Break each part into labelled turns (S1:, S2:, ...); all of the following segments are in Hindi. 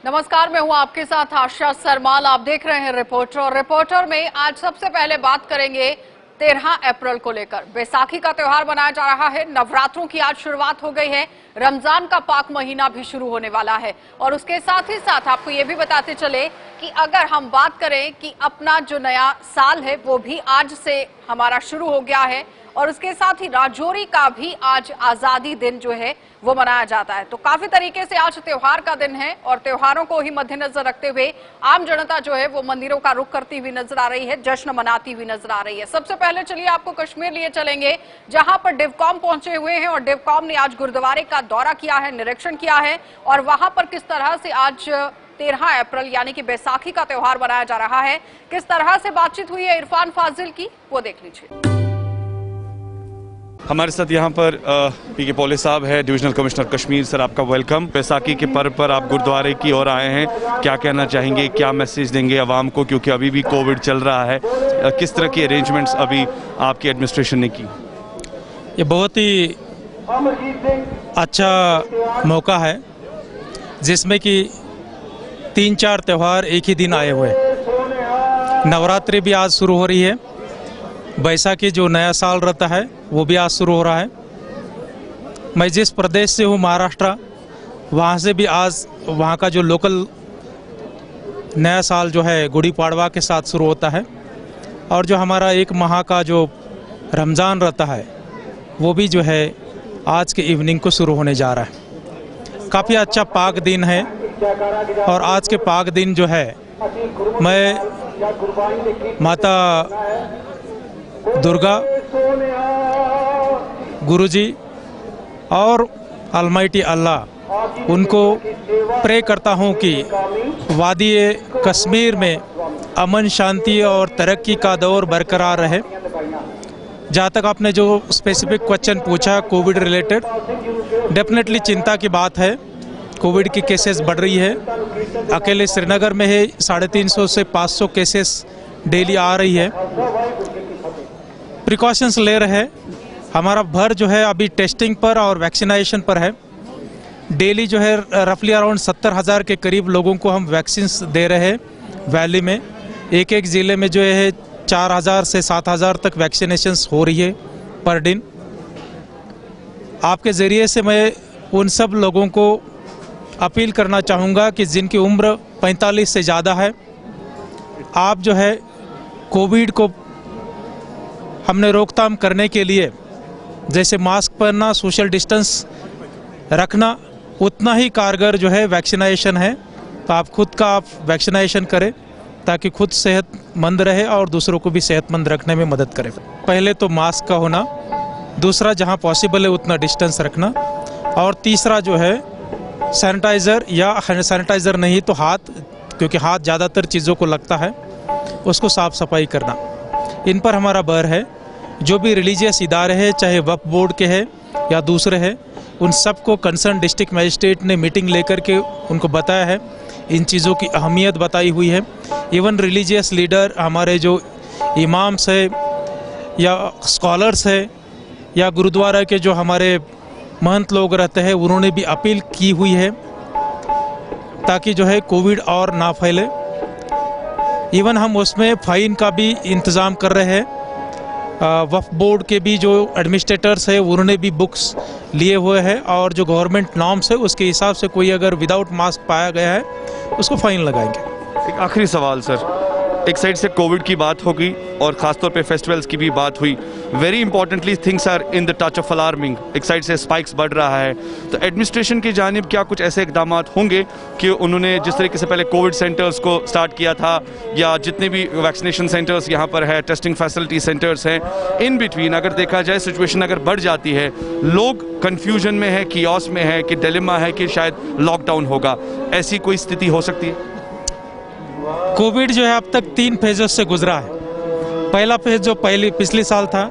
S1: नमस्कार, मैं हूं आपके साथ आशा सरमाल। आप देख रहे हैं रिपोर्टर और रिपोर्टर में आज सबसे पहले बात करेंगे 13 अप्रैल को लेकर। बैसाखी का त्योहार मनाया जा रहा है। नवरात्रों की आज शुरुआत हो गई है। रमजान का पाक महीना भी शुरू होने वाला है और उसके साथ ही साथ आपको ये भी बताते चले कि अगर हम बात करें कि अपना जो नया साल है वो भी आज से हमारा शुरू हो गया है और उसके साथ ही राजौरी का भी आज आजादी दिन जो है वो मनाया जाता है। तो काफी तरीके से आज त्योहार का दिन है और त्योहारों को ही मद्देनजर रखते हुए आम जनता जो है वो मंदिरों का रुख करती हुई नजर आ रही है, जश्न मनाती हुई नजर आ रही है। सबसे पहले चलिए आपको कश्मीर लिए चलेंगे, जहां पर डिवकॉम पहुंचे हुए हैं और डिवकॉम ने आज गुरुद्वारे का दौरा किया है, निरीक्षण किया है और वहां पर किस तरह से आज 13 अप्रैल यानी कि बैसाखी का त्योहार मनाया जा रहा है, किस तरह से बातचीत हुई है इरफान फाजिल की, वो देख लीजिए।
S2: हमारे साथ यहाँ पर पीके पॉले साहब है, डिविजनल कमिश्नर कश्मीर। सर, आपका वेलकम। बैसाखी के पर्व पर आप गुरुद्वारे की ओर आए हैं, क्या कहना चाहेंगे, क्या मैसेज देंगे आवाम को, क्योंकि अभी भी कोविड चल रहा है? किस तरह की अरेंजमेंट्स अभी आपकी एडमिनिस्ट्रेशन ने की?
S3: ये बहुत ही अच्छा मौका है जिसमें कि 3-4 त्यौहार एक ही दिन आए हुए। नवरात्रि भी आज शुरू हो रही है, बैसाखी जो नया साल रहता है वो भी आज शुरू हो रहा है। मैं जिस प्रदेश से हूँ, महाराष्ट्र, वहाँ से भी आज वहाँ का जो लोकल नया साल जो है गुड़ी पाड़वा के साथ शुरू होता है और जो हमारा एक माह का जो रमज़ान रहता है वो भी जो है आज के इवनिंग को शुरू होने जा रहा है। काफ़ी अच्छा पाक दिन है और आज के पाक दिन जो है मैं माता दुर्गा, गुरुजी और अलमाइटी अल्लाह उनको प्रे करता हूं कि वादी कश्मीर में अमन, शांति और तरक्की का दौर बरकरार रहे। जहाँ तक आपने जो स्पेसिफिक क्वेश्चन पूछा कोविड रिलेटेड, डेफिनेटली चिंता की बात है। कोविड की केसेस बढ़ रही है। अकेले श्रीनगर में है 350 से 500 केसेस डेली आ रही है। प्रिकॉशंस ले रहे हैं। हमारा भर जो है अभी टेस्टिंग पर और वैक्सीनेशन पर है। डेली जो है रफली अराउंड 70,000 के करीब लोगों को हम वैक्सीन दे रहे हैं वैली में। एक एक ज़िले में जो है 4,000 से 7,000 तक वैक्सीनेशंस हो रही है पर दिन। आपके ज़रिए से मैं उन सब लोगों को अपील करना चाहूँगा कि जिनकी उम्र 45 से ज़्यादा है, आप जो है कोविड को हमने रोकथाम करने के लिए जैसे मास्क पहनना, सोशल डिस्टेंस रखना, उतना ही कारगर जो है वैक्सीनेशन है। तो आप खुद का आप वैक्सीनेशन करें ताकि खुद सेहतमंद रहे और दूसरों को भी सेहतमंद रखने में मदद करें। पहले तो मास्क का होना, दूसरा जहां पॉसिबल है उतना डिस्टेंस रखना और तीसरा जो है सैनिटाइज़र या सैनिटाइज़र नहीं तो हाथ, क्योंकि हाथ ज़्यादातर चीज़ों को लगता है, उसको साफ़ सफाई करना। इन पर हमारा बर है। जो भी रिलीजियस इदारे हैं, चाहे वक्फ बोर्ड के हैं या दूसरे हैं, उन सबको कंसर्न डिस्ट्रिक्ट मजिस्ट्रेट ने मीटिंग लेकर के उनको बताया है, इन चीज़ों की अहमियत बताई हुई है। इवन रिलीजियस लीडर, हमारे जो इमाम्स है या स्कॉलर्स है या गुरुद्वारा के जो हमारे महंत लोग रहते हैं, उन्होंने भी अपील की हुई है ताकि जो है कोविड और ना फैले। इवन हम उसमें फ़ाइन का भी इंतज़ाम कर रहे हैं। वक्फ बोर्ड के भी जो एडमिनिस्ट्रेटर्स है उन्होंने भी बुक्स लिए हुए हैं और जो गवर्नमेंट नॉर्म्स है उसके हिसाब से कोई अगर विदाउट मास्क पाया गया है उसको फ़ाइन लगाएंगे।
S2: एक आखिरी सवाल सर, एक साइड से कोविड की बात होगी और ख़ासतौर पे फेस्टिवल्स की भी बात हुई। Very importantly things are in the touch of alarming. एक साइड से स्पाइक्स बढ़ रहा है, तो एडमिनिस्ट्रेशन की जानिब क्या कुछ ऐसे इकदाम होंगे कि उन्होंने जिस तरीके से पहले कोविड सेंटर्स को स्टार्ट किया था या जितने भी वैक्सीनेशन सेंटर्स यहाँ पर है, टेस्टिंग फैसिलिटी सेंटर्स हैं, इन बिटवीन अगर देखा जाए सिचुएशन अगर बढ़ जाती है, लोग कन्फ्यूजन में है, कियोस में है कि डिलेमा है कि शायद लॉकडाउन होगा, ऐसी कोई स्थिति हो सकती है?
S3: कोविड जो है अब तक 3 फेज़ों से गुजरा है। पहला फेज़ जो पिछले साल था,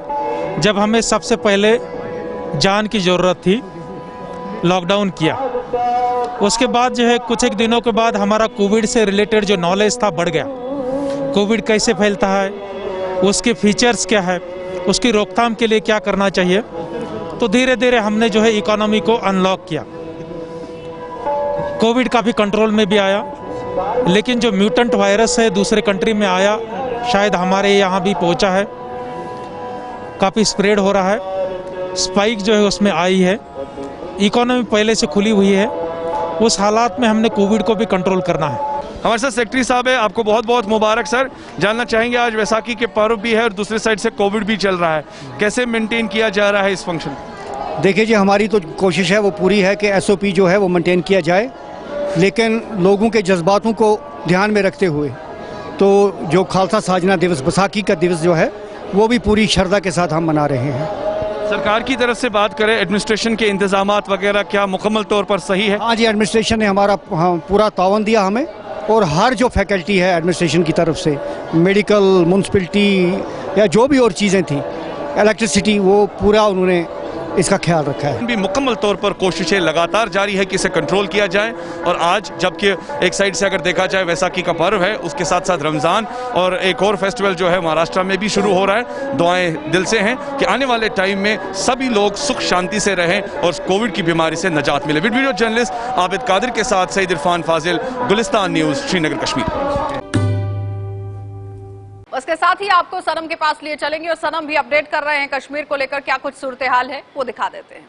S3: जब हमें सबसे पहले जान की ज़रूरत थी, लॉकडाउन किया। उसके बाद जो है कुछ एक दिनों के बाद हमारा कोविड से रिलेटेड जो नॉलेज था बढ़ गया। कोविड कैसे फैलता है, उसके फीचर्स क्या है, उसकी रोकथाम के लिए क्या करना चाहिए। तो धीरे धीरे हमने जो है इकोनॉमी को अनलॉक किया। कोविड काफ़ी कंट्रोल में भी आया, लेकिन जो म्यूटेंट वायरस है दूसरे कंट्री में आया, शायद हमारे यहाँ भी पहुँचा है, काफ़ी स्प्रेड हो रहा है, स्पाइक जो है उसमें आई है, इकोनॉमी पहले से खुली हुई है, उस हालात में हमने कोविड को भी कंट्रोल करना है।
S2: हमारे साथ सेक्रेटरी साहब है, आपको बहुत बहुत मुबारक सर। जानना चाहेंगे आज वैसाखी के पर्व भी है और दूसरी साइड से कोविड भी चल रहा है, कैसे मेंटेन किया जा रहा है इस फंक्शन?
S4: देखिए जी, हमारी तो कोशिश है वो पूरी है कि एसओपी जो है वो मेंटेन किया जाए, लेकिन लोगों के जज्बातों को ध्यान में रखते हुए तो जो खालसा साजना दिवस, बैसाखी का दिवस जो है वो भी पूरी श्रद्धा के साथ हम मना रहे हैं।
S2: सरकार की तरफ से बात करें, एडमिनिस्ट्रेशन के इंतजामात वगैरह क्या मुकम्मल तौर पर सही है?
S4: हाँ जी, एडमिनिस्ट्रेशन ने हमारा पूरा तावन दिया हमें, और हर जो फैकल्टी है एडमिनिस्ट्रेशन की तरफ से, मेडिकल, म्यूनसिपलिटी या जो भी और चीज़ें थी, इलेक्ट्रिसिटी, वो पूरा उन्होंने इसका ख्याल रखा है।
S2: भी मुकम्मल तौर पर कोशिशें लगातार जारी है कि इसे कंट्रोल किया जाए। और आज जबकि एक साइड से अगर देखा जाए वैसाखी का पर्व है, उसके साथ साथ रमज़ान और एक और फेस्टिवल जो है महाराष्ट्र में भी शुरू हो रहा है। दुआएं दिल से हैं कि आने वाले टाइम में सभी लोग सुख शांति से रहें और कोविड की बीमारी से निजात मिले। वीडियो जर्नलिस्ट आबिद कादिर के साथ सईद इरफान फाजिल, गुलिस्तान न्यूज़, श्रीनगर, कश्मीर।
S1: उसके साथ ही आपको सनम के पास लिए चलेंगे और सनम भी अपडेट कर रहे हैं कश्मीर को लेकर, क्या कुछ सूरत हाल है वो दिखा देते हैं।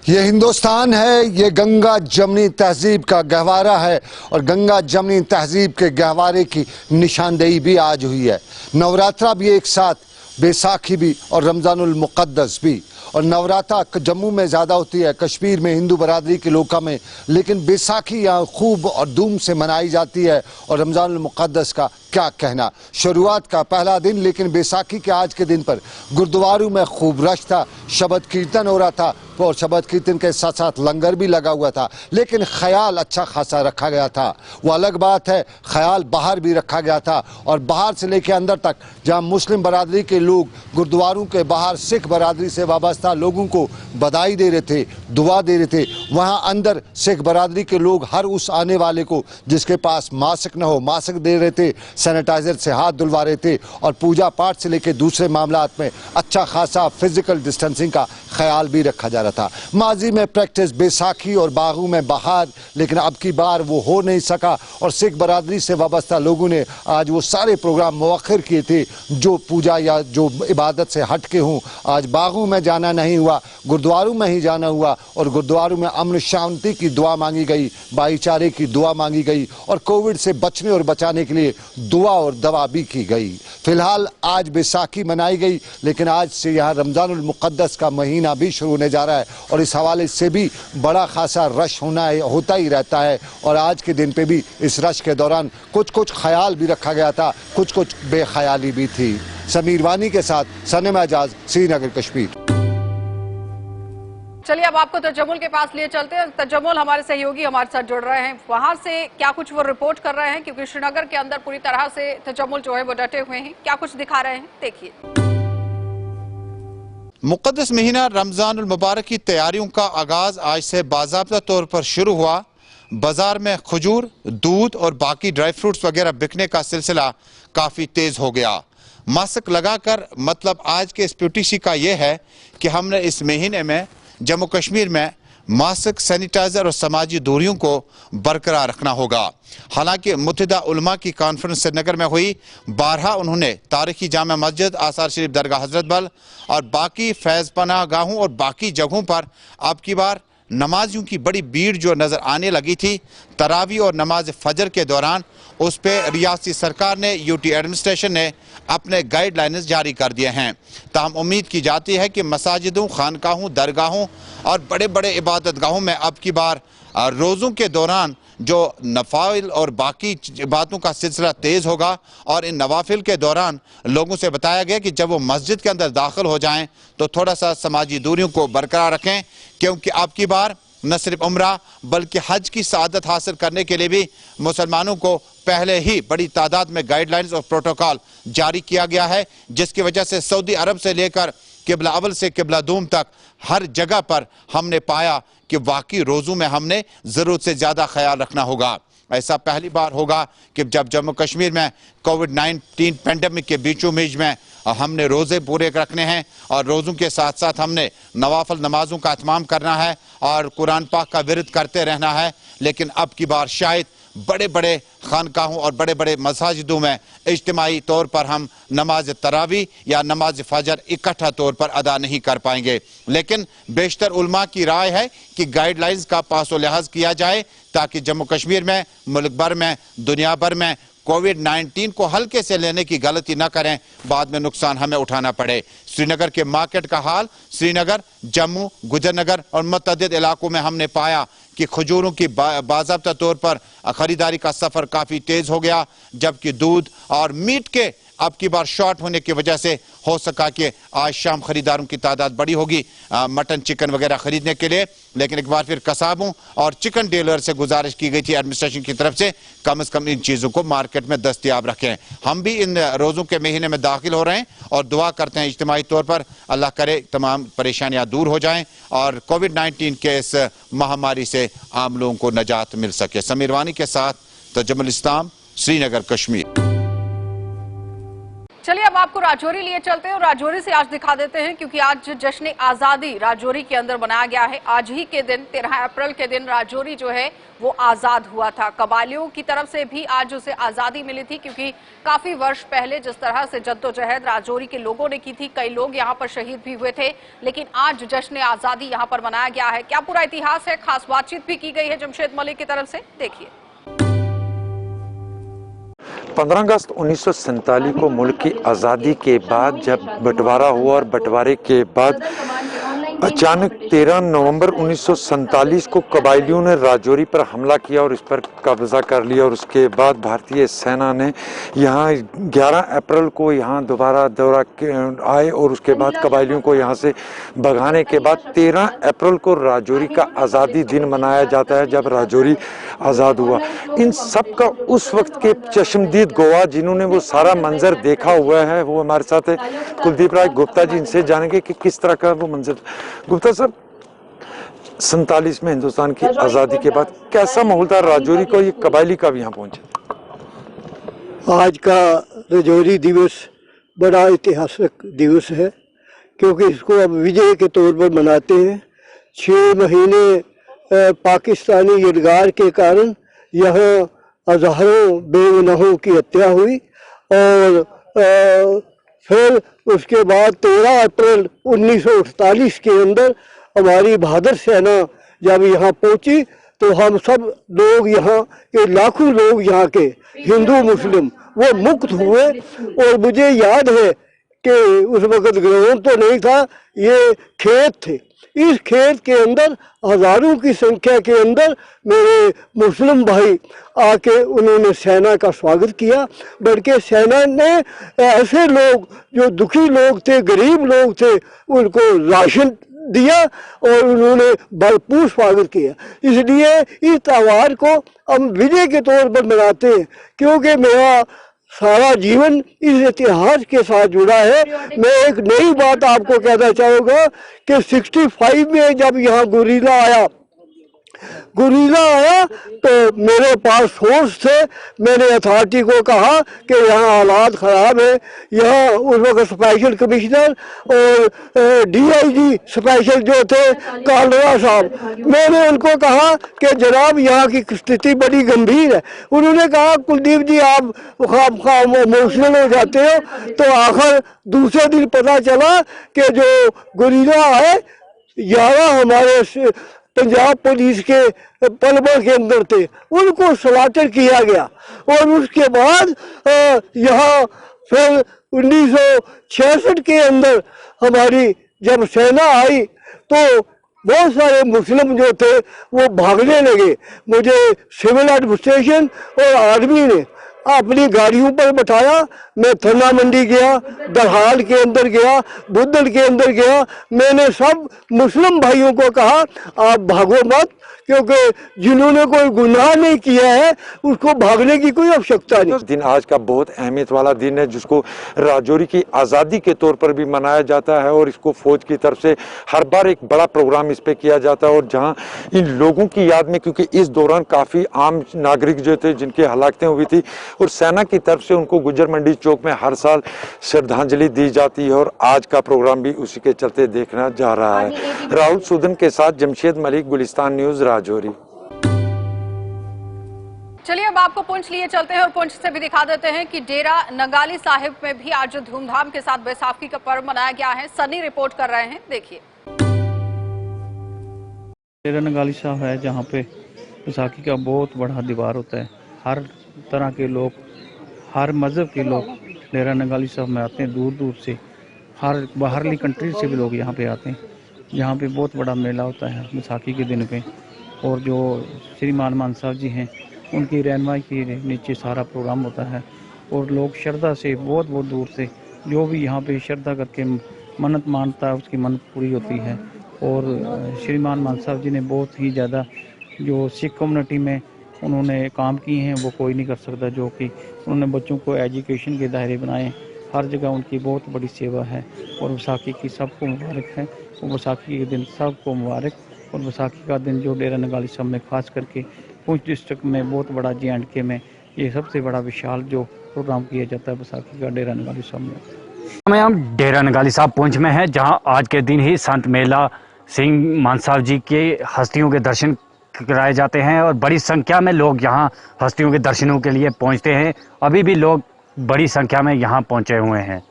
S5: ये हिंदुस्तान है, ये गंगा जमनी तहजीब का गहवारा है और गंगा जमनी तहजीब के गहवारे की निशानदेही भी आज हुई है। नवरात्रा भी एक साथ, बैसाखी भी और रमज़ानुल मुक़द्दस भी। और नवरात्रा जम्मू में ज़्यादा होती है, कश्मीर में हिंदू बरादरी के लोगों में, लेकिन बैसाखी यहाँ खूब और धूम से मनाई जाती है। और रमज़ानुल मुक़द्दस का क्या कहना, शुरुआत का पहला दिन, लेकिन बैसाखी के आज के दिन पर गुरुद्वारों में खूब रश था, शबद कीर्तन हो रहा था और शबद कीर्तन के साथ साथ लंगर भी लगा हुआ था, लेकिन ख्याल अच्छा खासा रखा गया था। वो अलग बात है, ख्याल बाहर भी रखा गया था और बाहर से लेकर अंदर तक, जहाँ मुस्लिम बरादरी के लोग गुरुद्वारों के बाहर सिख बरादरी से वाबस्ता लोगों को बधाई दे रहे थे, दुआ दे रहे थे, वहाँ अंदर सिख बरादरी के लोग हर उस आने वाले को जिसके पास मास्क न हो मास्क दे रहे थे, सैनिटाइजर से हाथ धुलवा रहे थे और पूजा पाठ से लेकर दूसरे मामलात में अच्छा खासा फिजिकल डिस्टेंसिंग का ख्याल भी रखा जा रहा था। माजी में प्रैक्टिस बैसाखी और बागों में बहार, लेकिन अब की बार वो हो नहीं सका और सिख बरादरी से वाबस्ता लोगों ने आज वो सारे प्रोग्राम मुअख्खर किए थे जो पूजा या जो इबादत से हट के हों। आज बागों में जाना नहीं हुआ, गुरुद्वारों में ही जाना हुआ और गुरुद्वारों में अमन शांति की दुआ मांगी गई, भाईचारे की दुआ मांगी गई और कोविड से बचने और बचाने के लिए दुआ और दवा भी की गई। फिलहाल आज बैसाखी मनाई गई, लेकिन आज से यहाँ रमज़ानुल मुक़द्दस का महीना भी शुरू होने जा रहा है और इस हवाले से भी बड़ा खासा रश होता ही रहता है। और आज के दिन पे भी इस रश के दौरान कुछ कुछ ख्याल भी रखा गया था, कुछ कुछ बेख्याली भी थी। समीर वानी के साथ सनम एजाज, श्रीनगर, कश्मीर।
S1: चलिए अब आपको तजम्मुल के पास लिए चलते हैं। तजम्मुल हमारे सहयोगी हमारे साथ जुड़ रहे हैं, वहां से क्या कुछ वो रिपोर्ट कर रहे हैं, क्योंकि श्रीनगर के अंदर पूरी तरह से तजम्मुल जो है वो डटे हुए हैं, क्या कुछ दिखा रहे हैं देखिए।
S6: मुक़द्दस महीना रमज़ानुल मुबारक की तैयारियों का आगाज आज से बाज़ाब्ता तौर पर शुरू हुआ। बाजार में खजूर, दूध और बाकी ड्राई फ्रूट्स वगैरह बिकने का सिलसिला काफ़ी तेज़ हो गया। मास्क लगाकर मतलब आज के इस PTC का यह है कि हमने इस महीने में जम्मू कश्मीर में मास्क, सैनिटाइजर और समाजी दूरियों को बरकरार रखना होगा। हालांकि मुत्तहिदा उलमा की कॉन्फ्रेंस श्रीनगर में हुई, बारहा उन्होंने तारीखी जामा मस्जिद, आसार शरीफ दरगाह हजरत बल और बाकी फैज़ पनाह गाहों और बाकी जगहों पर अब की बार नमाजियों की बड़ी भीड़ जो नज़र आने लगी थी तरावी और नमाज फजर के दौरान, उस पर रियासती सरकार ने, UT एडमिनिस्ट्रेशन ने अपने गाइडलाइंस जारी कर दिए हैं। ताहम उम्मीद की जाती है कि मसाजिदों, खानकाहों, दरगाहों और बड़े बड़े इबादत गाहों में अब की बार रोज़ों के दौरान जो नफाइल और बाकी बातों का सिलसिला तेज़ होगा और इन नवाफिल के दौरान लोगों से बताया गया कि जब वो मस्जिद के अंदर दाखिल हो जाएं तो थोड़ा सा समाजी दूरियों को बरकरार रखें, क्योंकि अब की बार न सिर्फ उम्रा बल्कि हज की सआदत हासिल करने के लिए भी मुसलमानों को पहले ही बड़ी तादाद में गाइडलाइंस और प्रोटोकॉल जारी किया गया है, जिसकी वजह से सऊदी अरब से लेकर किबला अवल से किबला दूम तक हर जगह पर हमने पाया कि वाकई रोज़ों में हमने ज़रूरत से ज़्यादा ख्याल रखना होगा। ऐसा पहली बार होगा कि जब जम्मू कश्मीर में कोविड-19 पेंडेमिक के बीचों बीच में हमने रोज़े पूरे रखने हैं और रोज़ों के साथ साथ हमने नवाफल नमाजों का इत्माम करना है और कुरान पाक का विरद करते रहना है। लेकिन अब की बार शायद बड़े बड़े खानकाहों और बड़े बड़े मसाजिदों में इज्तिमाई तौर पर हम नमाज तरावी या नमाज फजर इकट्ठा तौर पर अदा नहीं कर पाएंगे। लेकिन बेशतर उलमा की राय है कि गाइडलाइंस का पासो लिहाज किया जाए ताकि जम्मू कश्मीर में, मुल्क भर में, दुनिया भर में कोविड-19 को हल्के से लेने की गलती न करें, बाद में नुकसान हमें उठाना पड़े। श्रीनगर के मार्केट का हाल, श्रीनगर, जम्मू, गुजरनगर और मुतअद्दिद इलाकों में हमने पाया कि खजूरों की बाज़ाब्ता तौर पर खरीदारी का सफ़र काफ़ी तेज़ हो गया, जबकि दूध और मीट के अब की बार शॉर्ट होने की वजह से हो सका कि आज शाम खरीदारों की तादाद बड़ी होगी मटन चिकन वगैरह खरीदने के लिए। लेकिन एक बार फिर कसाबों और चिकन डीलर से गुजारिश की गई थी एडमिनिस्ट्रेशन की तरफ से कम से कम इन चीज़ों को मार्केट में दस्तयाब रखें। हम भी इन रोज़ों के महीने में दाखिल हो रहे हैं और दुआ करते हैं इज्तिमाई तौर पर अल्लाह करे तमाम परेशानियां दूर हो जाएं और कोविड-19 के इस महामारी से आम लोगों को नजात मिल सके। समीर वानी के साथ तजम्मुल इस्लाम, श्रीनगर, कश्मीर।
S1: चलिए अब आपको राजौरी लिए चलते हैं और राजौरी से आज दिखा देते हैं, क्योंकि आज जश्न आज़ादी राजौरी के अंदर मनाया गया है। आज ही के दिन 13 अप्रैल के दिन राजौरी जो है वो आज़ाद हुआ था। कबालियों की तरफ से भी आज उसे आज़ादी मिली थी, क्योंकि काफ़ी वर्ष पहले जिस तरह से जद्दोजहद राजौरी के लोगों ने की थी, कई लोग यहाँ पर शहीद भी हुए थे। लेकिन आज जश्न आज़ादी यहाँ पर मनाया गया है। क्या पूरा इतिहास है, खास बातचीत भी की गई है जमशेद मलिक की तरफ से, देखिए।
S7: 15 अगस्त 1947 को मुल्क की आज़ादी के बाद जब बंटवारा हुआ और बंटवारे के बाद अचानक 13 नवंबर 1947 को कबायलियों ने राजौरी पर हमला किया और इस पर कब्जा कर लिया और उसके बाद भारतीय सेना ने यहाँ 11 अप्रैल को यहाँ दोबारा दौरा आए और उसके बाद कबायलियों को यहाँ से भगाने के बाद 13 अप्रैल को राजौरी का आज़ादी दिन मनाया जाता है जब राजौरी आज़ाद हुआ। इन सब का उस वक्त के चश्मदीद गवाह जिन्होंने वो सारा मंजर देखा हुआ है वो हमारे साथ है कुलदीप राय गुप्ता जी। इनसे जानेंगे कि किस तरह का वो मंजर। गुप्ता साहब, 47 में हिंदुस्तान की आज़ादी के बाद कैसा माहौल था राजौरी को, ये कबायली कब यहाँ पहुंचे?
S8: आज का राजौरी दिवस बड़ा ऐतिहासिक दिवस है क्योंकि इसको अब विजय के तौर पर मनाते हैं। 6 महीने पाकिस्तानी यलगार के कारण यहाँ हज़ारों बेगुनाहों की हत्या हुई और फिर उसके बाद 13 अप्रैल 1948 के अंदर हमारी बहादुर सेना जब यहाँ पहुँची तो हम सब लोग यहाँ के लाखों लोग यहाँ के हिंदू मुस्लिम वो मुक्त हुए। और मुझे याद है कि उस वक़्त ग्राउंड तो नहीं था, ये खेत थे। इस खेत के अंदर हज़ारों की संख्या के अंदर मेरे मुस्लिम भाई आके उन्होंने सेना का स्वागत किया। बल्कि सेना ने ऐसे लोग जो दुखी लोग थे, गरीब लोग थे, उनको राशन दिया और उन्होंने भरपूर स्वागत किया। इसलिए इस त्यौहार को हम विजय के तौर पर मनाते हैं क्योंकि मेरा सारा जीवन इस इतिहास के साथ जुड़ा है। मैं एक नई बात आपको कहना चाहूँगा कि 65 में जब यहाँ गुरीला आया तो मेरे पास सोर्स थे। मैंने अथॉरिटी को कहा कि यहाँ हालात ख़राब है। यहाँ उस वक्त स्पेशल कमिश्नर और DIG स्पेशल जो थे कालरा साहब, मैंने उनको कहा कि जनाब यहाँ की स्थिति बड़ी गंभीर है। उन्होंने कहा कुलदीप जी आप इमोशनल हो जाते हो। तो आखिर दूसरे दिन पता चला कि जो गुरीला है 11 हमारे पंजाब पुलिस के पलबल के अंदर थे, उनको स्लाटर किया गया। और उसके बाद यहाँ फिर 1966 के अंदर हमारी जब सेना आई तो बहुत सारे मुस्लिम जो थे वो भागने लगे। मुझे सिविल एडमिनिस्ट्रेशन और आर्मी ने अपनी गाड़ियों पर बैठाया। मैं थन्ना मंडी गया, दरहाल के अंदर गया, बुद्धल के अंदर गया। मैंने सब मुस्लिम भाइयों को कहा आप भागो मत, क्योंकि जिन्होंने कोई गुनाह नहीं किया है उसको भागने की कोई आवश्यकता नहीं।
S7: दिन आज का बहुत अहमियत वाला दिन है जिसको राजौरी की आज़ादी के तौर पर भी मनाया जाता है और इसको फौज की तरफ से हर बार एक बड़ा प्रोग्राम इस पे किया जाता है। और जहां इन लोगों की याद में, क्योंकि इस दौरान काफ़ी आम नागरिक जो थे जिनकी हलाकतें हुई थी, और सेना की तरफ से उनको गुज्जर मंडी चौक में हर साल श्रद्धांजलि दी जाती है और आज का प्रोग्राम भी उसी के चलते देखना जा रहा है। राहुल सूदन के साथ जमशेद मलिक, गुलिस्तान न्यूज, राजौरी।
S1: चलिए अब आपको पुंछ लिए चलते हैं और पुंछ से भी दिखा देते हैं कि डेरा नंगाली साहिब में भी आज धूमधाम के साथ बैसाखी का पर्व मनाया गया है। सनी रिपोर्ट कर रहे हैं, देखिए।
S9: डेरा नंगाली साहब है जहाँ पे बैसाखी का बहुत बड़ा दीवार होता है। हर तरह के लोग, हर मज़हब के लोग डेरा नंगाली साहब में आते हैं, दूर दूर से, हर बाहरली कंट्री से भी लोग यहाँ पे आते हैं। यहाँ पे बहुत बड़ा मेला होता है बैसाखी के दिन पे, और जो श्री मान साहब जी हैं उनकी रहनुमाई के नीचे सारा प्रोग्राम होता है। और लोग श्रद्धा से बहुत बहुत दूर से, जो भी यहाँ पे श्रद्धा करके मन्नत मानता है उसकी मन्नत पूरी होती है। और श्रीमान मान साहब जी ने बहुत ही ज़्यादा जो सिख कम्युनिटी में उन्होंने काम किए हैं वो कोई नहीं कर सकता। जो कि उन्होंने बच्चों को एजुकेशन के दायरे बनाए, हर जगह उनकी बहुत बड़ी सेवा है। और बैसाखी की सबको मुबारक है, और बैसाखी के दिन सबको मुबारक। और बैसाखी का दिन जो डेरा नंगाली साहब में खास करके पुंछ डिस्ट्रिक्ट में बहुत बड़ा J&K में ये सबसे बड़ा विशाल जो प्रोग्राम किया जाता है बैसाखी का डेरा नंगाली साहब में।
S10: हम डेरा नंगाली साहब पुंछ में हैं, जहां आज के दिन ही संत मेला सिंह मान साहब जी के हस्तियों के दर्शन कराए जाते हैं और बड़ी संख्या में लोग यहां हस्तियों के दर्शनों के लिए पहुंचते हैं। अभी भी लोग बड़ी संख्या में यहां पहुंचे हुए हैं।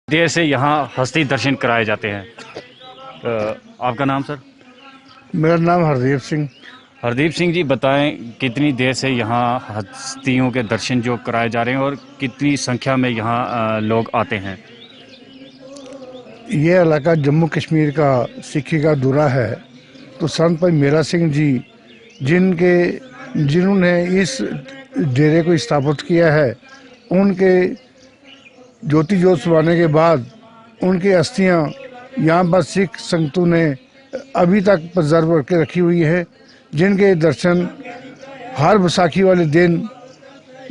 S10: देर से यहां हस्ती दर्शन कराए जाते हैं। आपका नाम सर?
S11: मेरा नाम हरदीप सिंह।
S10: हरदीप सिंह जी, बताएं कितनी देर से यहाँ हस्तियों के दर्शन जो कराए जा रहे हैं और कितनी संख्या में यहाँ लोग आते हैं?
S11: ये इलाका जम्मू कश्मीर का सिक्खी का दूरा है। तो संत भाई मेरा सिंह जी जिन्होंने इस डेरे को स्थापित किया है, उनके ज्योति जोत सुनाने के बाद उनकी अस्थियां यहाँ पर सिख संगतों ने अभी तक प्रिजर्व करके रखी हुई है, जिनके दर्शन हर बैसाखी वाले दिन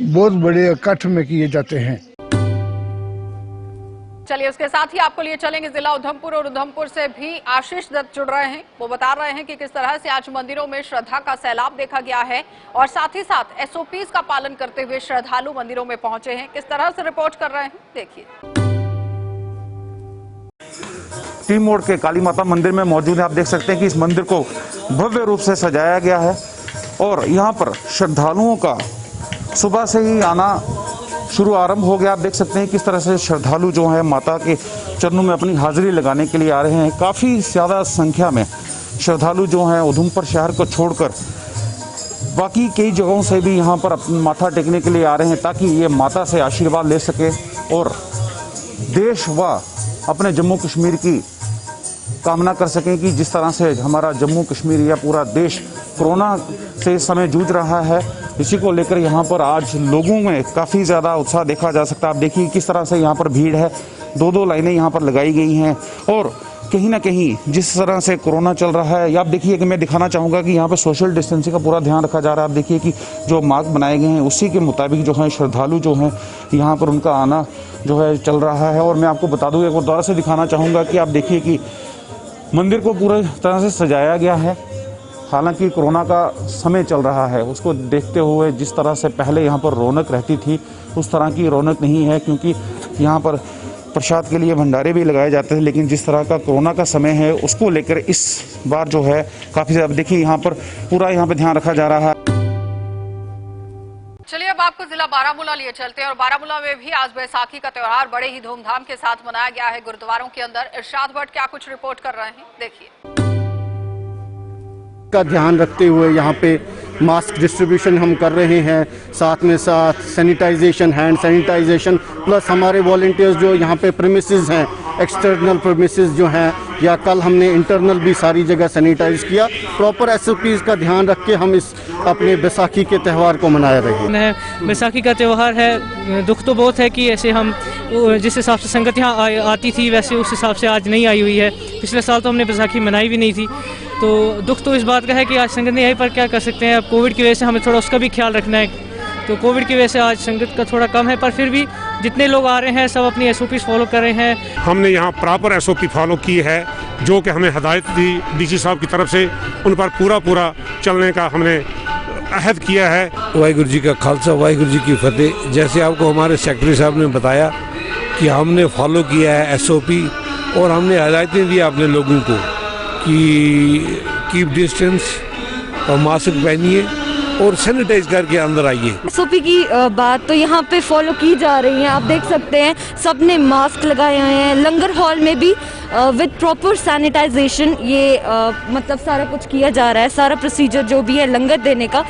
S11: बहुत बड़े इकट्ठ में किए जाते हैं।
S1: चलिए उसके साथ ही आपको लिए चलेंगे जिला उधमपुर, और उधमपुर से भी आशीष दत्त जुड़ रहे हैं। वो बता रहे हैं कि किस तरह से आज मंदिरों में श्रद्धा का सैलाब देखा गया है और साथ ही साथ SOPs का पालन करते हुए श्रद्धालु मंदिरों में पहुंचे हैं। किस तरह से रिपोर्ट कर रहे हैं, देखिए।
S12: टी मोड़ के काली माता मंदिर में मौजूद है। आप देख सकते हैं कि इस मंदिर को भव्य रूप से सजाया गया है और यहाँ पर श्रद्धालुओं का सुबह से ही आना आरंभ हो गया। आप देख सकते हैं किस तरह से श्रद्धालु जो हैं माता के चरणों में अपनी हाजिरी लगाने के लिए आ रहे हैं। काफ़ी ज़्यादा संख्या में श्रद्धालु जो हैं उधमपुर शहर को छोड़कर बाकी कई जगहों से भी यहाँ पर माथा टेकने के लिए आ रहे हैं, ताकि ये माता से आशीर्वाद ले सके और देश व अपने जम्मू कश्मीर की कामना कर सकें कि जिस तरह से हमारा जम्मू कश्मीर या पूरा देश कोरोना से इस समय जूझ रहा है, इसी को लेकर यहाँ पर आज लोगों में काफ़ी ज़्यादा उत्साह देखा जा सकता है। आप देखिए किस तरह से यहाँ पर भीड़ है, दो लाइनें यहाँ पर लगाई गई हैं और कहीं ना कहीं जिस तरह से कोरोना चल रहा है, आप देखिए कि मैं दिखाना चाहूँगा कि यहाँ पर सोशल डिस्टेंसिंग का पूरा ध्यान रखा जा रहा है। आप देखिए कि जो मार्ग बनाए गए हैं उसी के मुताबिक जो है श्रद्धालु जो हैं यहाँ पर उनका आना जो है चल रहा है। और मैं आपको बता दूँ, एक बार दोबारा से दिखाना चाहूँगा कि आप देखिए कि मंदिर को पूरी तरह से सजाया गया है। हालांकि कोरोना का समय चल रहा है, उसको देखते हुए जिस तरह से पहले यहाँ पर रौनक रहती थी उस तरह की रौनक नहीं है, क्योंकि यहाँ पर प्रसाद के लिए भंडारे भी लगाए जाते थे। लेकिन जिस तरह का कोरोना का समय है उसको लेकर इस बार जो है काफ़ी ज़्यादा देखिए यहाँ पर पूरा यहाँ पर ध्यान रखा जा रहा है।
S1: चलिए अब आपको जिला बारामूला लिए चलते हैं और बारामूला में भी आज बैसाखी का त्योहार बड़े ही धूमधाम के साथ मनाया गया है गुरुद्वारों के अंदर। इरशाद भट्ट क्या कुछ रिपोर्ट कर रहे हैं, देखिए।
S4: का ध्यान रखते हुए यहाँ पे मास्क डिस्ट्रीब्यूशन हम कर रहे हैं, साथ में साथ सैनिटाइजेशन, हैंड सैनिटाइजेशन, प्लस हमारे वॉलंटियर्स जो यहाँ पे प्रीमिसेस हैं, एक्सटर्नल प्रीमिसेस जो हैं, या कल हमने इंटरनल भी सारी जगह सैनिटाइज किया। प्रॉपर SOPs का ध्यान रख के हम इस अपने बैसाखी के त्यौहार को मना रहे हैं।
S13: बैसाखी का त्यौहार है, दुख तो बहुत है कि ऐसे हम जिस हिसाब से संगत यहाँ आती थी वैसे उस हिसाब से आज नहीं आई हुई है। पिछले साल तो हमने बैसाखी मनाई भी नहीं थी, तो दुख तो इस बात का है कि आज संगत नहीं आई, पर क्या कर सकते हैं। अब कोविड की वजह से हमें थोड़ा उसका भी ख्याल रखना है, तो कोविड की वजह से आज संगत का थोड़ा कम है, पर फिर भी जितने लोग आ रहे हैं सब अपनी SOPs फॉलो कर रहे हैं।
S14: हमने यहाँ प्रॉपर SOP फॉलो की है, जो कि हमें हदायत दी DC साहब की तरफ से, उन पर पूरा चलने का हमने अहद किया है।
S11: वाहिगुरु जी का खालसा, वाहिगुरु जी की फतेह। जैसे आपको हमारे सेक्रेटरी साहब ने बताया कि हमने फॉलो किया है एसओपी और हमने हिदायतें दी अपने लोगों को कि कीप डिस्टेंस और मास्क पहनिए और सैनिटाइज करके अंदर आइए।
S15: एसओपी की बात तो यहाँ पे फॉलो की जा रही है। आप देख सकते हैं सबने मास्क लगाए हुए हैं। लंगर हॉल में भी विद प्रॉपर सैनिटाइजेशन ये मतलब सारा कुछ किया जा रहा है। सारा प्रोसीजर जो भी है लंगर देने का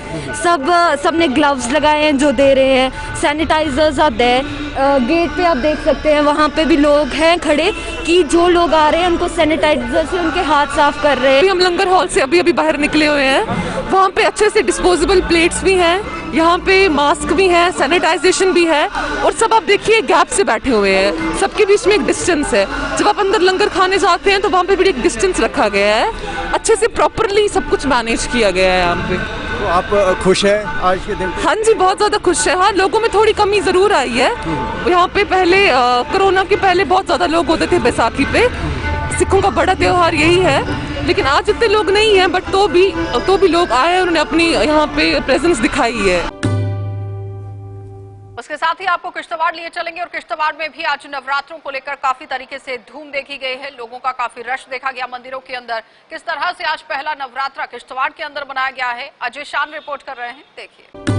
S15: सबने ग्लव्स लगाए हैं जो दे रहे हैं। सैनिटाइजर्स आते हैं गेट पे, आप देख सकते हैं वहाँ पे भी लोग हैं खड़े कि जो लोग आ रहे हैं उनको सैनिटाइजर से उनके हाथ साफ कर रहे हैं।
S16: हम लंगर हॉल से अभी बाहर निकले हुए हैं। वहाँ पे अच्छे से डिस्पोजेबल प्लेट्स भी हैं, यहाँ पे मास्क भी है, सैनिटाइजेशन भी है और सब आप देखिए गैप से बैठे हुए हैं। सबके बीच में एक डिस्टेंस है। जब आप अंदर लंगर खाने जाते हैं तो वहाँ पे भी एक डिस्टेंस रखा गया है। अच्छे से प्रॉपरली सब कुछ मैनेज किया गया है यहाँ पे।
S4: तो आप खुश हैं आज के दिन?
S16: हाँ जी, बहुत ज़्यादा खुश है। हाँ, लोगों में थोड़ी कमी ज़रूर आई है। यहाँ पे पहले कोरोना के पहले बहुत ज़्यादा लोग होते थे बैसाखी पे। सिखों का बड़ा त्योहार यही है, लेकिन आज इतने लोग नहीं हैं, बट तो भी लोग आए हैं, उन्होंने अपनी यहाँ पे प्रेजेंस दिखाई है।
S1: उसके साथ ही आपको किश्तवाड़ लिए चलेंगे और किश्तवाड़ में भी आज नवरात्रों को लेकर काफी तरीके से धूम देखी गई है। लोगों का काफी रश देखा गया मंदिरों के अंदर। किस तरह से आज पहला नवरात्रा किश्तवाड़ के अंदर मनाया गया है, अजय शान रिपोर्ट कर रहे हैं, देखिए।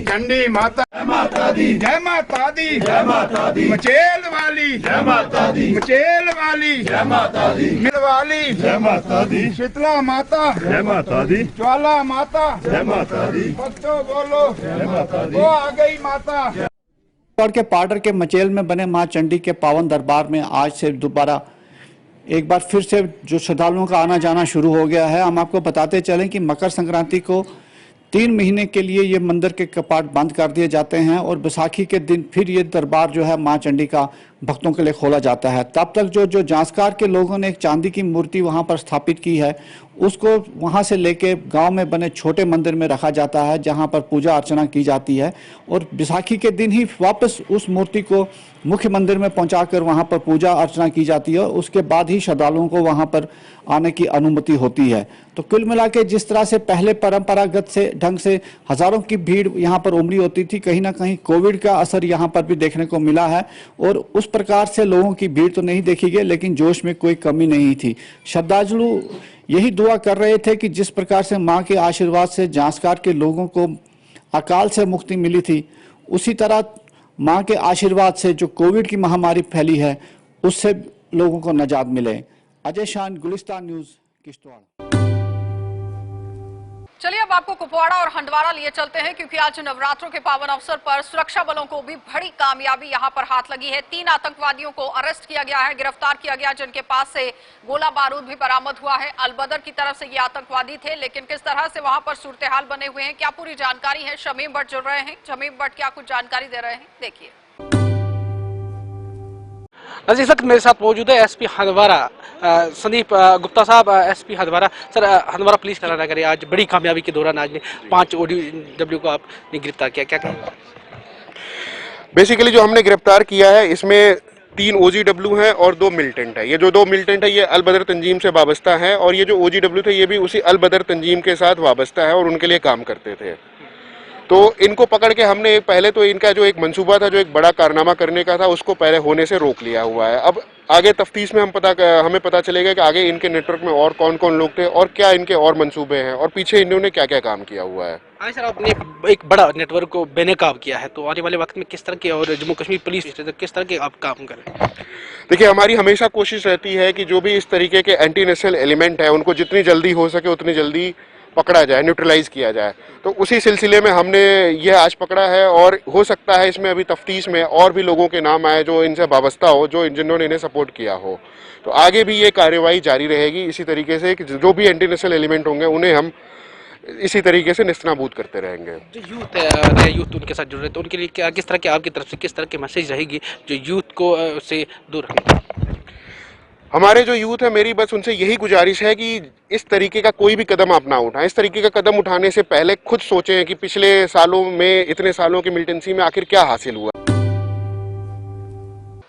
S11: चंडी माता जय माता दी, जय माता दी, जय माता दी। मचेल वाली जय माता दी, मचेल वाली जय माता दी, मिल वाली जय माता दी, शीतला माता जय माता दी, ज्वाला माता जय माता दी, भक्तों बोलो जय माता दी, वो आ गई माता।
S4: के पाडर के मचेल में बने मां चंडी के पावन दरबार में आज से दोबारा एक बार फिर से जो श्रद्धालुओं का आना जाना शुरू हो गया है। हम आपको बताते चलें कि मकर संक्रांति को 3 महीने के लिए ये मंदिर के कपाट बंद कर दिए जाते हैं और बैसाखी के दिन फिर ये दरबार जो है मां चंडी का भक्तों के लिए खोला जाता है। तब तक जो जांचकार के लोगों ने एक चांदी की मूर्ति वहां पर स्थापित की है, उसको वहां से लेके गांव में बने छोटे मंदिर में रखा जाता है, जहां पर पूजा अर्चना की जाती है और बैसाखी के दिन ही वापस उस मूर्ति को मुख्य मंदिर में पहुंचाकर वहां पर पूजा अर्चना की जाती है। उसके बाद ही श्रद्धालुओं को वहां पर आने की अनुमति होती है। तो कुल मिला के जिस तरह से पहले परंपरागत से ढंग से हजारों की भीड़ यहाँ पर उमड़ी होती थी, कहीं ना कहीं कोविड का असर यहाँ पर भी देखने को मिला है और उस प्रकार से लोगों की भीड़ तो नहीं देखी गई, लेकिन जोश में कोई कमी नहीं थी। श्रद्धालु यही दुआ कर रहे थे कि जिस प्रकार से मां के आशीर्वाद से जांचकार के लोगों को अकाल से मुक्ति मिली थी, उसी तरह मां के आशीर्वाद से जो कोविड की महामारी फैली है उससे लोगों को निजात मिले। अजय शान, गुलिस्तान न्यूज, किश्तवाड़।
S1: चलिए अब आपको कुपवाड़ा और हंडवाड़ा लिए चलते हैं, क्योंकि आज नवरात्रों के पावन अवसर पर सुरक्षा बलों को भी बड़ी कामयाबी यहां पर हाथ लगी है। 3 आतंकवादियों को अरेस्ट किया गया है, गिरफ्तार किया गया, जिनके पास से गोला बारूद भी बरामद हुआ है। अलबदर की तरफ से ये आतंकवादी थे, लेकिन किस तरह से वहां पर सूरत हाल बने हुए हैं, क्या पूरी जानकारी है। शमीम भट्ट जुड़ रहे हैं। शमीम भट्ट क्या कुछ जानकारी दे रहे हैं, देखिए।
S17: इस वक्त मेरे साथ मौजूद है एसपी हंदवाड़ा संदीप गुप्ता साहब। SP Handwara sir, Handwara police का नगरी आज बड़ी कामयाबी के दौरान आज में 5 ODW को आपने गिरफ्तार किया, क्या कहें?
S18: बेसिकली जो हमने गिरफ्तार किया है इसमें 3 OGW हैं और 2 मिलिटेंट है। ये जो 2 मिलिटेंट है ये अलबदर तंजीम से वाबस्ता है और ये जो OGW थे ये भी उसी अलबदर तंजीम के साथ वाबस्ता है और उनके लिए काम करते थे। तो इनको पकड़ के हमने पहले तो इनका जो एक मंसूबा था, जो एक बड़ा कारनामा करने का था, उसको पहले होने से रोक लिया हुआ है। अब आगे तफ्तीश में हमें पता चलेगा कि आगे इनके नेटवर्क में और कौन कौन लोग थे और क्या इनके और मंसूबे हैं और पीछे इन्होंने क्या क्या काम किया हुआ है।
S17: हाँ सर, आपने एक बड़ा नेटवर्क को बेनकाब किया है, तो आने वाले वक्त में किस तरह के और जम्मू कश्मीर पुलिस किस तरह के आप काम करें?
S18: देखिए, हमारी हमेशा कोशिश रहती है कि जो भी इस तरीके के एंटी नेशनल एलिमेंट है उनको जितनी जल्दी हो सके उतनी जल्दी पकड़ा जाए, न्यूट्रलाइज किया जाए। तो उसी सिलसिले में हमने ये आज पकड़ा है और हो सकता है इसमें अभी तफ्तीश में और भी लोगों के नाम आए जो इनसे वाबस्ता हो, जिन्होंने इन्हें सपोर्ट किया हो। तो आगे भी ये कार्रवाई जारी रहेगी इसी तरीके से कि जो भी एंटी नेशनल एलिमेंट होंगे उन्हें हम इसी तरीके से नेस्तनाबूद करते रहेंगे।
S17: जो यूथ है, यूथ उनके साथ जुड़ रहे, तो उनके लिए क्या किस तरह के आपकी तरफ से किस तरह की मैसेज रहेगी जो यूथ को से दूर रखना?
S18: हमारे जो यूथ है, मेरी बस उनसे यही गुजारिश है कि इस तरीके का कोई भी कदम आप ना उठाएं। इस तरीके का कदम उठाने से पहले खुद सोचें कि पिछले सालों में, इतने सालों की मिलिटेंसी में आखिर क्या हासिल हुआ।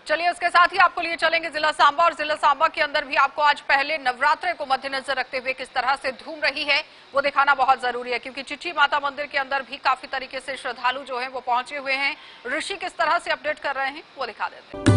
S1: चलिए उसके साथ ही आपको लिए चलेंगे जिला सांबा, और जिला सांबा के अंदर भी आपको आज पहले नवरात्रे को मद्देनजर रखते हुए किस तरह से धूम रही है वो दिखाना बहुत जरूरी है, क्योंकि चिची माता मंदिर के अंदर भी काफी तरीके से श्रद्धालु जो हैं वो पहुंचे हुए हैं। ऋषि किस तरह से अपडेट कर रहे हैं वो दिखा देते हैं।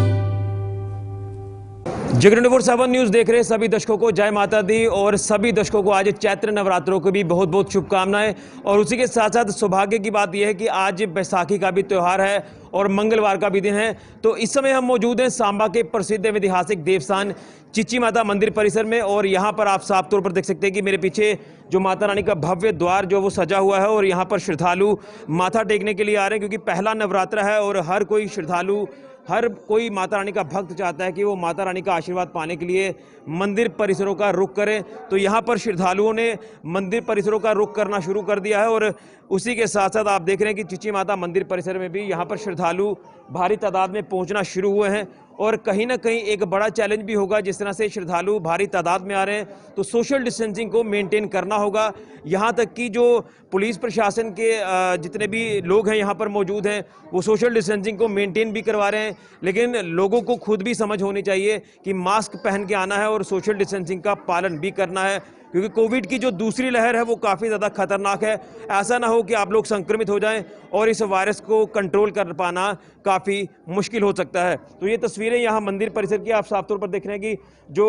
S19: जगन 24/7 न्यूज देख रहे सभी दर्शकों को जय माता दी, और सभी दर्शकों को आज चैत्र नवरात्रों को भी बहुत बहुत शुभकामनाएं। और उसी के साथ साथ सौभाग्य की बात यह है कि आज बैसाखी का भी त्यौहार है और मंगलवार का भी दिन है। तो इस समय हम मौजूद हैं सांबा के प्रसिद्ध ऐतिहासिक देवस्थान चिची माता मंदिर परिसर में, और यहाँ पर आप साफ तौर पर देख सकते हैं कि मेरे पीछे जो माता रानी का भव्य द्वार जो वो सजा हुआ है, और यहाँ पर श्रद्धालु माथा टेकने के लिए आ रहे हैं, क्योंकि पहला नवरात्र है और हर कोई श्रद्धालु, हर कोई माता रानी का भक्त चाहता है कि वो माता रानी का आशीर्वाद पाने के लिए मंदिर परिसरों का रुख करें। तो यहाँ पर श्रद्धालुओं ने मंदिर परिसरों का रुख करना शुरू कर दिया है, और उसी के साथ साथ आप देख रहे हैं कि चिची माता मंदिर परिसर में भी यहाँ पर श्रद्धालु भारी तादाद में पहुँचना शुरू हुए हैं। और कहीं ना कहीं एक बड़ा चैलेंज भी होगा, जिस तरह से श्रद्धालु भारी तादाद में आ रहे हैं तो सोशल डिस्टेंसिंग को मेंटेन करना होगा। यहाँ तक कि जो पुलिस प्रशासन के जितने भी लोग हैं यहाँ पर मौजूद हैं वो सोशल डिस्टेंसिंग को मेंटेन भी करवा रहे हैं, लेकिन लोगों को खुद भी समझ होनी चाहिए कि मास्क पहन के आना है और सोशल डिस्टेंसिंग का पालन भी करना है, क्योंकि कोविड की जो दूसरी लहर है वो काफ़ी ज़्यादा खतरनाक है। ऐसा ना हो कि आप लोग संक्रमित हो जाएं और इस वायरस को कंट्रोल कर पाना काफ़ी मुश्किल हो सकता है। तो ये तस्वीरें यहाँ मंदिर परिसर की आप साफ तौर पर देख रहे हैं कि जो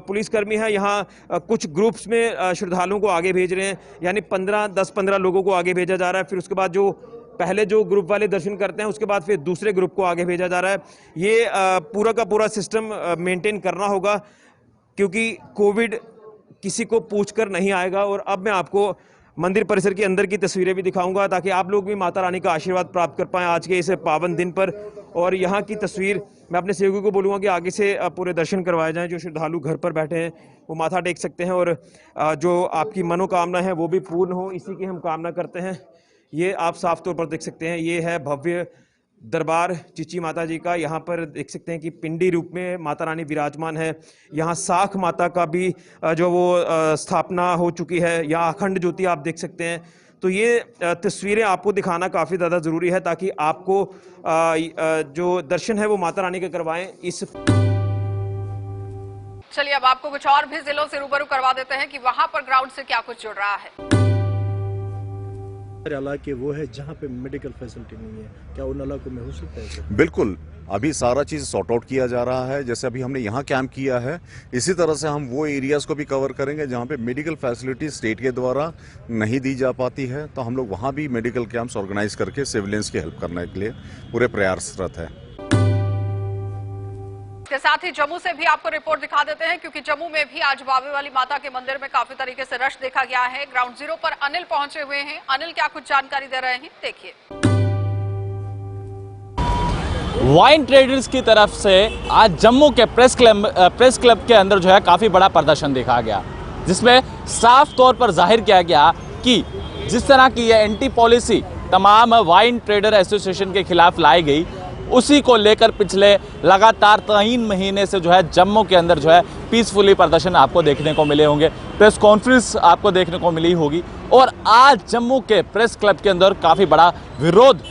S19: पुलिसकर्मी है यहाँ कुछ ग्रुप्स में श्रद्धालुओं को आगे भेज रहे हैं, यानी 10-15 लोगों को आगे भेजा जा रहा है। फिर उसके बाद जो पहले जो ग्रुप वाले दर्शन करते हैं उसके बाद फिर दूसरे ग्रुप को आगे भेजा जा रहा है। ये पूरा का पूरा सिस्टम मेंटेन करना होगा, क्योंकि कोविड किसी को पूछकर नहीं आएगा। और अब मैं आपको मंदिर परिसर के अंदर की तस्वीरें भी दिखाऊंगा, ताकि आप लोग भी माता रानी का आशीर्वाद प्राप्त कर पाएं आज के इस पावन दिन पर। और यहाँ की तस्वीर मैं अपने सेवकों को बोलूँगा कि आगे से पूरे दर्शन करवाए जाएं। जो श्रद्धालु घर पर बैठे हैं वो माथा टेक सकते हैं, और जो आपकी मनोकामना है वो भी पूर्ण हो, इसी की हम कामना करते हैं। ये आप साफ तौर पर देख सकते हैं, ये है भव्य दरबार चिची माता जी का। यहाँ पर देख सकते हैं कि पिंडी रूप में माता रानी विराजमान है। यहाँ साख माता का भी जो वो स्थापना हो चुकी है। यहाँ अखंड ज्योति आप देख सकते हैं। तो ये तस्वीरें आपको दिखाना काफ़ी ज़्यादा ज़रूरी है, ताकि आपको जो दर्शन है वो माता रानी के करवाएं। इस
S1: चलिए अब आपको कुछ और भी जिलों से रूबरू करवा देते हैं कि वहां पर ग्राउंड से क्या कुछ जुड़ रहा है।
S20: इलाके वो है जहाँ पे मेडिकल फैसिलिटी नहीं है, क्या उन इलाकों में हो सकता है?
S21: बिल्कुल, अभी सारा चीज़ सॉर्ट आउट किया जा रहा है। जैसे अभी हमने यहाँ कैंप किया है, इसी तरह से हम वो एरियाज़ को भी कवर करेंगे जहाँ पे मेडिकल फैसिलिटी स्टेट के द्वारा नहीं दी जा पाती है। तो हम लोग वहाँ भी मेडिकल कैंप्स ऑर्गेनाइज करके सिविलियंस की हेल्प करने के लिए पूरे प्रयासरत है।
S1: के साथ ही जम्मू से भी आपको रिपोर्ट दिखा देते हैं, क्योंकि जम्मू में भी आज बावे वाली माता के मंदिर में काफी तरीके से रश देखा गया है। ग्राउंड जीरो पर अनिल पहुंचे हुए हैं। अनिल क्या कुछ जानकारी दे रहे हैं, देखिए।
S22: वाइन ट्रेडर्स की तरफ से आज जम्मू के प्रेस क्लब के अंदर जो है काफी बड़ा प्रदर्शन देखा गया, जिसमें साफ तौर पर जाहिर किया गया कि जिस तरह की यह एंटी पॉलिसी तमाम वाइन ट्रेडर एसोसिएशन के खिलाफ लाई गई, उसी को लेकर पिछले लगातार 3 महीने से जो है जम्मू के अंदर जो है पीसफुली प्रदर्शन आपको देखने को मिले होंगे, प्रेस कॉन्फ्रेंस आपको देखने को मिली होगी। और आज जम्मू के प्रेस क्लब के अंदर काफ़ी बड़ा विरोध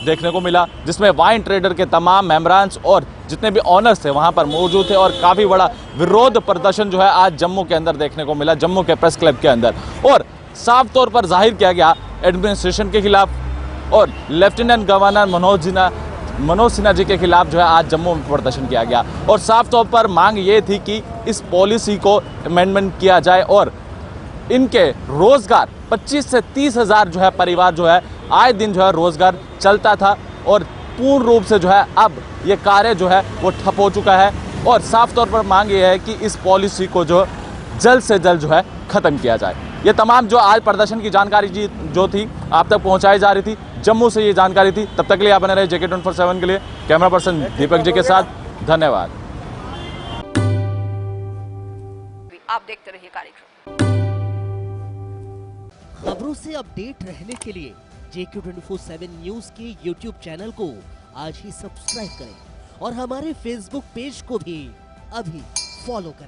S22: देखने को मिला, जिसमें वाइन ट्रेडर के तमाम मेंबरान्स और जितने भी ऑनर्स थे वहाँ पर मौजूद थे, और काफ़ी बड़ा विरोध प्रदर्शन जो है आज जम्मू के अंदर देखने को मिला, जम्मू के प्रेस क्लब के अंदर। और साफ तौर पर जाहिर किया गया एडमिनिस्ट्रेशन के खिलाफ और लेफ्टिनेंट गवर्नर मनोज सिन्हा जी के खिलाफ जो है आज जम्मू में प्रदर्शन किया गया। और साफ तौर पर मांग ये थी कि इस पॉलिसी को अमेंडमेंट किया जाए और इनके रोजगार 25 से 30 हज़ार जो है परिवार जो है आए दिन जो है रोजगार चलता था, और पूर्ण रूप से जो है अब ये कार्य जो है वो ठप हो चुका है। और साफ तौर पर मांग ये है कि इस पॉलिसी को जो जल्द से जल्द जो है ख़त्म किया जाए। ये तमाम जो आज प्रदर्शन की जानकारी जो थी आप तक पहुंचाई जा रही थी, जम्मू से ये जानकारी थी। तब तक के लिए आप बने रहे JK 24/7 के लिए। कैमरा पर्सन दीपक जी के साथ, धन्यवाद।
S1: आप देखते रहिए कार्यक्रम।
S23: खबरों से अपडेट रहने के लिए JK 24/7 न्यूज के YouTube चैनल को आज ही सब्सक्राइब करें और हमारे Facebook पेज को भी अभी फॉलो करें।